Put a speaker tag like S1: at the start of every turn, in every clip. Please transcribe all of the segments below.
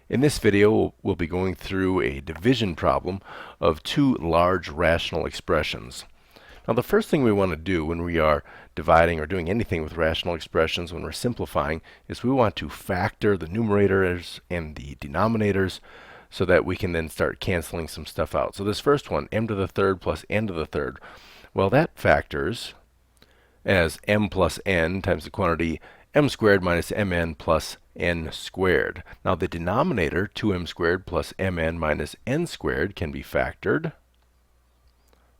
S1: In this video, we'll be going through a division problem of two large rational expressions. Now, the first thing we want to do when we are dividing or doing anything with rational expressions, when we're simplifying, is we want to factor the numerators and the denominators so that we can then start canceling some stuff out. So this first one, m to the third plus n to the third, well, that factors as m plus n times the quantity m squared minus mn plus n squared. Now the denominator, 2m squared plus mn minus n squared, can be factored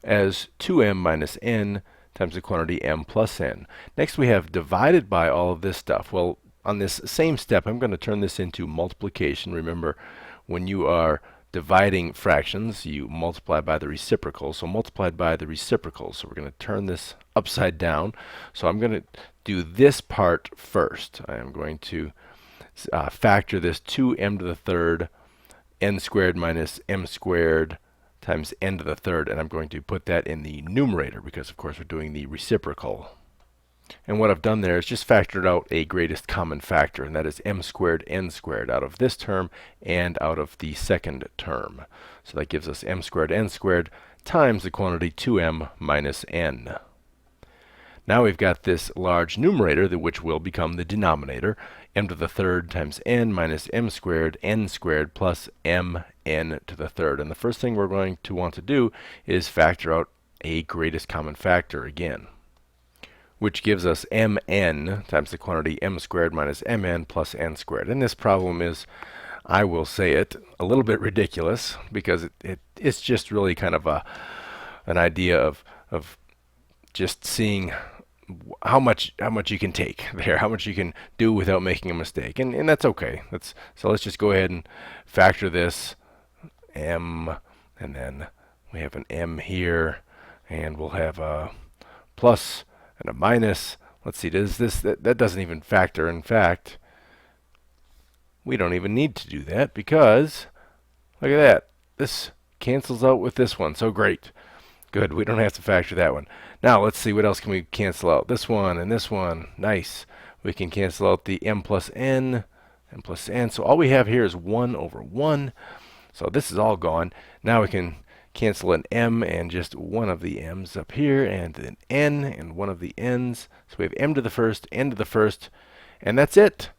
S1: as 2m minus n times the quantity m plus n. Next we have divided by all of this stuff. Well, on this same step, I'm going to turn this into multiplication. Remember, when you are dividing fractions, you multiply by the reciprocal. So multiplied by the reciprocal. So we're going to turn this upside down. So I'm going to do this part first. I am going to factor this 2m to the third n squared minus m squared times n to the third, and I'm going to put that in the numerator because, of course, we're doing the reciprocal. And what I've done there is just factored out a greatest common factor, and that is m squared n squared out of this term and out of the second term. So that gives us m squared n squared times the quantity 2m minus n. Now we've got this large numerator, which will become the denominator, m to the third times n minus m squared n squared plus m n to the third. And the first thing we're going to want to do is factor out a greatest common factor again, which gives us mn times the quantity m squared minus mn plus n squared. And this problem is, I will say it, a little bit ridiculous because it's just really kind of an idea of just seeing how much you can take there, how much you can do without making a mistake, and that's okay. So let's just go ahead and factor this m, and then we have an m here, and we'll have a plus and a minus. Let's see, that doesn't even factor. In fact, we don't even need to do that because look at that. This cancels out with this one. So great. Good, we don't have to factor that one. Now let's see, what else can we cancel out? This one and this one. Nice. We can cancel out the m plus n, and plus n. So all we have here is 1 over 1. So this is all gone. Now we can cancel an m and just one of the m's up here, and an n and one of the n's. So we have m to the first, n to the first, and that's it.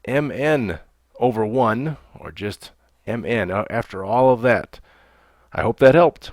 S1: mn over 1, or just mn after all of that. I hope that helped.